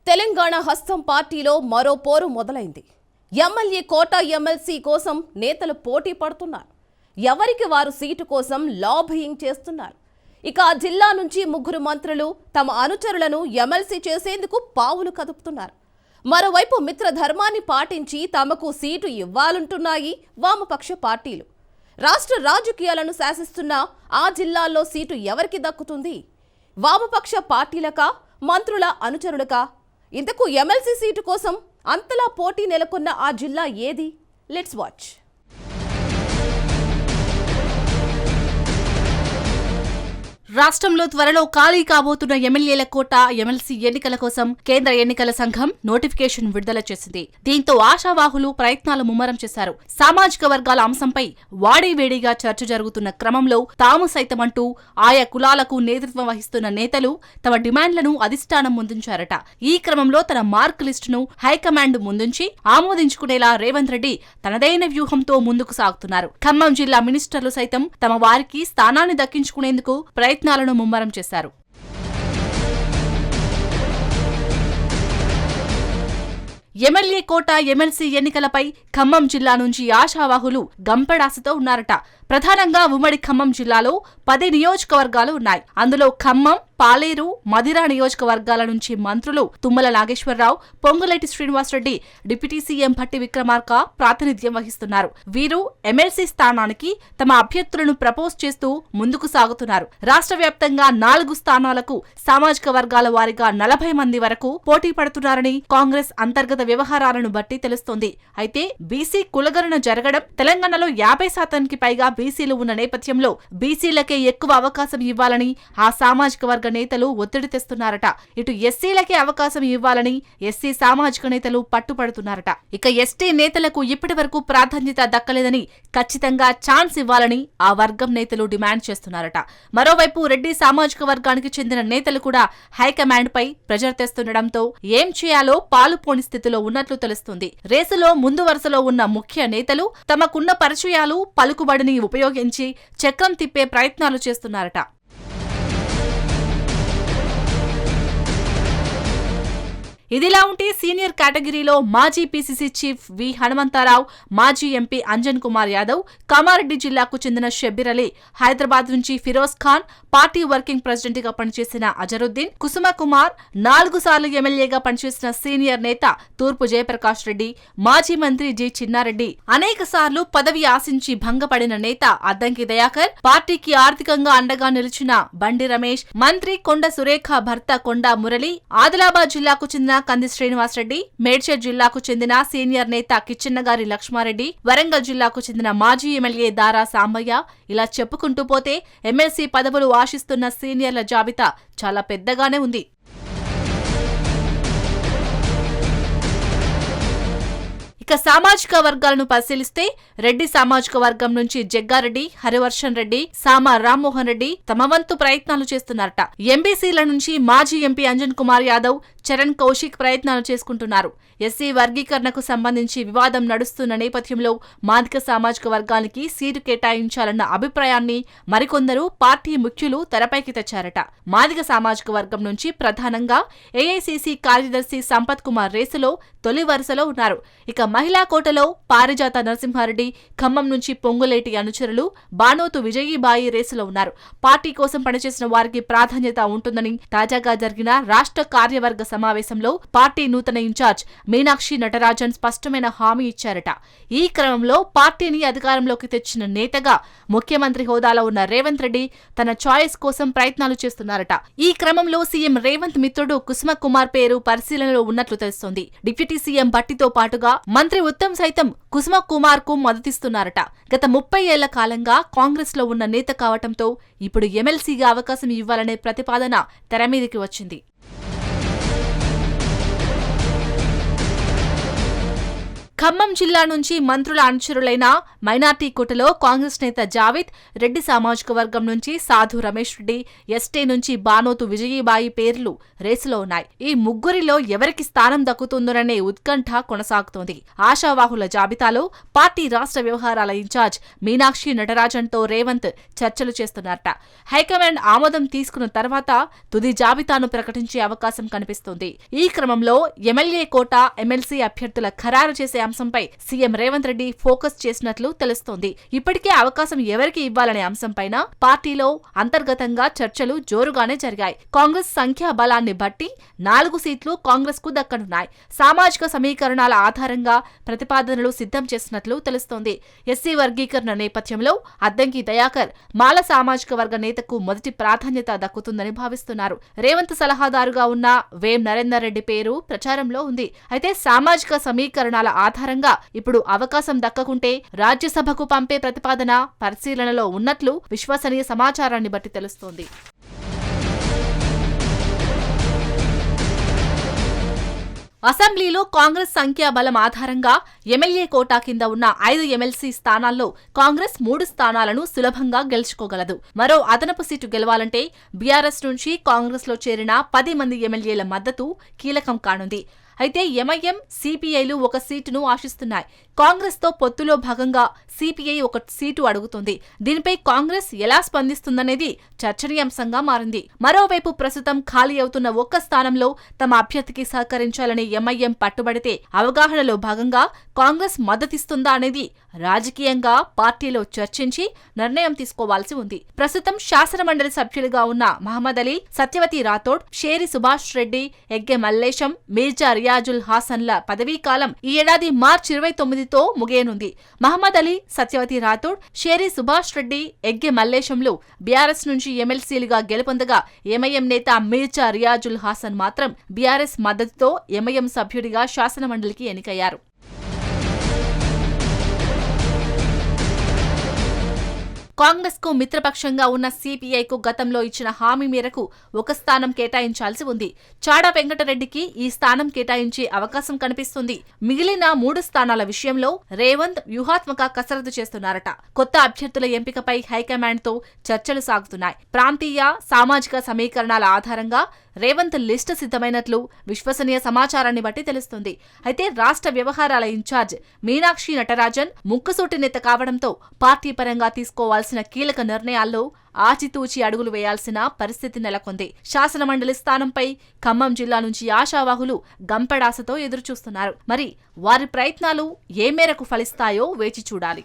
తెలంగాణ హస్తం పార్టీలో మరో పోరు మొదలైంది. ఎమ్మెల్యే కోట ఎమ్మెల్సీ కోసం నేతలు పోటీ పడుతున్నారు. ఎవరికి వారు సీటు కోసం లాబియింగ్ చేస్తున్నారు. ఇక ఆ జిల్లా నుంచి ముగ్గురు మంత్రులు తమ అనుచరులను ఎమ్మెల్సీ చేసేందుకు పావులు కదుపుతున్నారు. మరోవైపు మిత్రధర్మాన్ని పాటించి తమకు సీటు ఇవ్వాలంటున్నాయి వామపక్ష పార్టీలు. రాష్ట్ర రాజకీయాలను శాసిస్తున్న ఆ జిల్లాల్లో సీటు ఎవరికి దక్కుతుంది? వామపక్ష పార్టీలకా, మంత్రుల అనుచరులకా? ఇంతకు ఎమ్మెల్సీ సీటు కోసం అంతలా పోటీ నెలకొన్న ఆ జిల్లా ఏది? Let's watch. రాష్ట్రంలో త్వరలో ఖాళీ కాబోతున్న ఎమ్మెల్యేల కోట ఎమ్మెల్సీ ఎన్నికల కోసం కేంద్ర ఎన్నికల సంఘం నోటిఫికేషన్ విడుదల చేసింది. దీంతో ఆశావాహులు ప్రయత్నాలు ముమ్మరం చేశారు. సామాజిక వర్గాల అంశంపై వాడీవేడిగా చర్చ జరుగుతున్న క్రమంలో తాము సైతమంటూ ఆయా కులాలకు నేతృత్వం వహిస్తున్న నేతలు తమ డిమాండ్లను అధిష్టానం ముందుంచారట. ఈ క్రమంలో తన మార్క్ లిస్టును హైకమాండ్ ముందుంచి ఆమోదించుకునేలా రేవంత్ రెడ్డి తనదైన వ్యూహంతో ముందుకు సాగుతున్నారు. ఖమ్మం జిల్లా మినిస్టర్లు సైతం తమ వారికి స్థానాన్ని దక్కించుకునేందుకు ప్రయత్నాలను ముమ్మరం చేశారు. ఎమ్మెల్యే కోట ఎమ్మెల్సీ ఎన్నికలపై ఖమ్మం జిల్లా నుంచి ఆశావాహులు గంపెడాసతో ఉన్నారట. ప్రధానంగా ఉమ్మడి ఖమ్మం జిల్లాలో 10 నియోజకవర్గాలు ఉన్నాయి. అందులో ఖమ్మం, పాలేరు, మధిర నియోజకవర్గాల నుంచి మంత్రులు తుమ్మల నాగేశ్వరరావు, పొంగులేటి శ్రీనివాసరెడ్డి, డిప్యూటీ సీఎం భట్టి విక్రమార్క ప్రాతినిధ్యం వహిస్తున్నారు. వీరు ఎమ్మెల్సీ స్థానానికి తమ అభ్యర్థులను ప్రపోజ్ చేస్తూ ముందుకు సాగుతున్నారు. రాష్ట్ర వ్యాప్తంగా 4 స్థానాలకు సామాజిక వర్గాల వారీగా 40 మంది వరకు పోటీ పడుతున్నారని కాంగ్రెస్ అంతర్గత వ్యవహారాలను బట్టి తెలుస్తోంది. అయితే బీసీ కులగణన జరగడం, తెలంగాణలో 50% పైగా బీసీలు ఉన్న నేపథ్యంలో బీసీలకే ఎక్కువ అవకాశం ఇవ్వాలని ఆ సామాజిక వర్గ నేతలు ఒత్తిడి తెస్తున్నారట. ఇటు ఎస్సీలకే అవకాశం ఇవ్వాలని ఎస్సీ సామాజిక నేతలు పట్టుపడుతున్నారట. ఇక ఎస్టీ నేతలకు ఇప్పటి వరకు ప్రాధాన్యత దక్కలేదని ఖచ్చితంగా ఛాన్స్ ఇవ్వాలని ఆ వర్గం నేతలు డిమాండ్ చేస్తున్నారట. మరోవైపు రెడ్డి సామాజిక వర్గానికి చెందిన నేతలు కూడా హైకమాండ్ పై ప్రెజర్ తెస్తుండటంతో ఏం చేయాలో పాలుపోని స్థితిలో ఉన్నట్లు తెలుస్తుంది. రేసులో ముందు వరుసలో ఉన్న ముఖ్య నేతలు తమకున్న పరిచయాలు, పలుకుబడిని ఉపయోగించి చక్రం తిప్పే ప్రయత్నాలు చేస్తున్నారట. ఇదిలా ఉంటే సీనియర్ కేటగిరీలో మాజీ పీసీసీ చీఫ్ వి హనుమంతరావు, మాజీ ఎంపీ అంజన్ కుమార్ యాదవ్, కామారెడ్డి జిల్లాకు చెందిన షబ్బీర్ అలీ, హైదరాబాద్ నుంచి Firoz Khan, party working president గా పనిచేసిన అజరుద్దీన్, కుసుమ కుమార్, 4 సార్లు ఎమ్మెల్యేగా పనిచేసిన సీనియర్ నేత తూర్పు జయప్రకాష్ రెడ్డి, మాజీ మంత్రి జి చిన్నారెడ్డి, అనేక సార్లు పదవి ఆశించి భంగపడిన నేత అద్దంకి దయాకర్, పార్టీకి ఆర్థికంగా అండగా నిలిచిన బండి రమేష్, మంత్రి కొండ సురేఖ భర్త కొండ మురళి, ఆదిలాబాద్ జిల్లాకు చెందిన కంది శ్రీనివాసరెడ్డి, మేడ్చల్ జిల్లాకు చెందిన సీనియర్ నేత కిచ్చెన్నగారి లక్ష్మారెడ్డి, వరంగల్ జిల్లాకు చెందిన మాజీ ఎమ్మెల్యే దారా సాంబయ్య, ఇలా చెప్పుకుంటూ పోతే ఎమ్మెల్సీ పదవులు ఆశిస్తున్న సీనియర్ల జాబితా చాలా పెద్దగానే ఉంది. ఇక సామాజిక వర్గాలను పరిశీలిస్తే రెడ్డి సామాజిక వర్గం నుంచి జగ్గారెడ్డి, హరివర్షన్ రెడ్డి, సామా రామ్మోహన్ రెడ్డి తమ వంతు ప్రయత్నాలు చేస్తున్నారట. ఎంబీసీల నుంచి మాజీ ఎంపీ అంజన్ కుమార్ యాదవ్, చరణ్ కౌశిక్ ప్రయత్నాలు చేసుకుంటున్నారు. ఎస్సీ వర్గీకరణకు సంబంధించి వివాదం నడుస్తున్న నేపథ్యంలో మాదిక సామాజిక వర్గానికి సీటు కేటాయించాలన్న అభిప్రాయాన్ని మరికొందరు పార్టీ ముఖ్యులు తెరపైకి తెచ్చారట. మాదిక సామాజిక వర్గం నుంచి ప్రధానంగా ఏఐసీసీ కార్యదర్శి సంపత్ కుమార్ రేసులో తొలి వరుసలో ఉన్నారు. ఇక మహిళా కోటలో పారిజాత నరసింహారెడ్డి, ఖమ్మం నుంచి పొంగులేటి అనుచరులు బానోతు విజయీబాయి రేసులో ఉన్నారు. పార్టీ కోసం పనిచేసిన వారికి ప్రాధాన్యత ఉంటుందని తాజాగా జరిగిన రాష్ట్ర కార్యవర్గ సమావేశంలో పార్టీ నూతన ఇన్ఛార్జ్ మీనాక్షి నటరాజన్ స్పష్టమైన హామీ ఇచ్చారట. ఈ క్రమంలో పార్టీని అధికారంలోకి తెచ్చిన నేతగా ముఖ్యమంత్రి హోదాలో ఉన్న రేవంత్ రెడ్డి తన చాయిస్ కోసం ప్రయత్నాలు చేస్తున్నారట. ఈ క్రమంలో సీఎం రేవంత్ మిత్రుడు కుసుమ కుమార్ పేరు పరిశీలనలో ఉన్నట్లు తెలుస్తోంది. డిప్యూటీ సీఎం భట్టితో పాటుగా మంత్రి ఉత్తమ్ సైతం కుసుమ కుమార్ కు మద్దతిస్తున్నారట. గత 30 ఏళ్ల కాలంగా కాంగ్రెస్ లో ఉన్న నేత కావటంతో ఇప్పుడు ఎమ్మెల్సీగా అవకాశం ఇవ్వాలనే ప్రతిపాదన తెరమీదికి వచ్చింది. ఖమ్మం జిల్లా నుంచి మంత్రుల అనుచరులైన మైనార్టీ కోటలో కాంగ్రెస్ నేత జావేద్, రెడ్డి సామాజిక వర్గం నుంచి సాధు రమేష్ రెడ్డి, ఎస్టీ నుంచి బానోతు విజయీబాయి పేర్లు రేసులో ఉన్నాయి. ఈ ముగ్గురిలో ఎవరికి స్థానం దక్కుతుందోననే ఉత్కంఠ కొనసాగుతోంది. ఆశావాహుల జాబితాలో పార్టీ రాష్ట్ర వ్యవహారాల ఇన్ఛార్జ్ మీనాక్షి నటరాజన్తో రేవంత్ చర్చలు చేస్తున్నారట. హైకమాండ్ ఆమోదం తీసుకున్న తర్వాత తుది జాబితాను ప్రకటించే అవకాశం కనిపిస్తోంది. ఈ క్రమంలో ఎమ్మెల్యే కోట, ఎమ్మెల్సీ అభ్యర్థుల ఖరారు చేసే అంశంపై సీఎం రేవంత్ రెడ్డి ఫోకస్ చేసినట్లు తెలుస్తోంది. ఇప్పటికే అవకాశం ఎవరికి ఇవ్వాలనే అంశంపైన పార్టీలో అంతర్గతంగా చర్చలు జోరుగానే జరిగాయి. కాంగ్రెస్ సంఖ్యా బలాన్ని బట్టి 4 సీట్లు కాంగ్రెస్ కు దక్కనున్నాయి. సామాజిక సమీకరణాల ఆధారంగా ప్రతిపాదనలు సిద్ధం చేసినట్లు తెలుస్తోంది. ఎస్సీ వర్గీకరణ నేపథ్యంలో అద్దంకి దయాకర్ మాల సామాజిక వర్గ నేతకు మొదటి ప్రాధాన్యత దక్కుతుందని భావిస్తున్నారు. రేవంత్ సలహాదారుగా ఉన్న వేం నరేందర్ రెడ్డి పేరు ప్రచారంలో ఉంది. అయితే సామాజిక సమీకరణాల ఆధారంగా ఇప్పుడు అవకాశం దక్కకుంటే రాజ్యసభకు పంపే ప్రతిపాదన పరిశీలనలో ఉన్నట్లు విశ్వసనీయ సమాచారాన్ని బట్టి తెలుస్తోంది. అసెంబ్లీలో కాంగ్రెస్ సంఖ్యాబలం ఆధారంగా ఎమ్మెల్యే కోటా కింద ఉన్న 5 ఎమ్మెల్సీ స్థానాల్లో కాంగ్రెస్ 3 స్థానాలను సులభంగా గెలుచుకోగలదు. మరో అదనపు సీటు గెలవాలంటే బీఆర్ఎస్ నుంచి కాంగ్రెస్ లో చేరిన 10 మంది ఎమ్మెల్యేల మద్దతు కీలకం కానుంది. అయితే ఎంఐఎం, సిపిఐలు 1 సీటును ఆశిస్తున్నాయి. కాంగ్రెస్ తో పొత్తులో భాగంగా సిపిఐ 1 సీటు అడుగుతుంది. దీనిపై కాంగ్రెస్ ఎలా స్పందిస్తుందనేది చర్చనీయాంశంగా మారింది. మరోవైపు ప్రస్తుతం ఖాళీ అవుతున్న 1 స్థానంలో తమ అభ్యర్థికి సహకరించాలని ఎంఐఎం పట్టుబడితే అవగాహనలో భాగంగా కాంగ్రెస్ మద్దతిస్తుందా అనేది రాజకీయంగా పార్టీలో చర్చించి నిర్ణయం తీసుకోవాల్సి ఉంది. ప్రస్తుతం శాసనమండలి సభ్యులుగా ఉన్న మహమ్మద్ అలీ, సత్యవతి రాథోడ్, షేరి సుభాష్ రెడ్డి, ఎగ్గె మల్లేశం, మీర్జా రియాజుల్ హాసన్ల పదవీకాలం ఈ ఏడాది మార్చి 29తో ముగియనుంది. మహమ్మద్ అలీ, సత్యవతి రాథోడ్, షేరి సుభాష్ రెడ్డి, ఎగ్గె మల్లేశంలు బీఆర్ఎస్ నుంచి ఎమ్మెల్సీలుగా గెలుపొందగా ఎంఐఎం నేత మీర్జా రియాజుల్ హాసన్ మాత్రం బీఆర్ఎస్ మద్దతుతో ఎంఐఎం సభ్యుడిగా శాసనమండలికి ఎన్నికయ్యారు. కాంగ్రెస్ కు మిత్రపక్షంగా ఉన్న సిపిఐకు గతంలో ఇచ్చిన హామీ మేరకు 1 స్థానం కేటాయించాల్సి ఉంది. చాడా వెంకటరెడ్డికి ఈ స్థానం కేటాయించే అవకాశం కనిపిస్తుంది. మిగిలిన 3 స్థానాల విషయంలో రేవంత్ వ్యూహాత్మక కసరత్తు చేస్తున్నారట. కొత్త అభ్యర్థుల ఎంపికపై హైకమాండ్ తో చర్చలు సాగుతున్నాయి. ప్రాంతీయ, సామాజిక సమీకరణాల ఆధారంగా రేవంత్ లిస్టు సిద్ధమైనట్లు విశ్వసనీయ సమాచారాన్ని బట్టి తెలుస్తుంది. అయితే రాష్ట్ర వ్యవహారాల ఇన్ఛార్జ్ మీనాక్షి నటరాజన్ ముక్కుసూటి నేత కావడంతో పార్టీ పరంగా తీసుకోవాల్సిన కీలక నిర్ణయాల్లో ఆచితూచి అడుగులు వేయాల్సిన పరిస్థితి నెలకొంది. శాసనమండలి స్థానంపై ఖమ్మం జిల్లా నుంచి ఆశావాహులు గంపెడాసతో ఎదురుచూస్తున్నారు. మరి వారి ప్రయత్నాలు ఏ మేరకు ఫలిస్తాయో వేచి చూడాలి.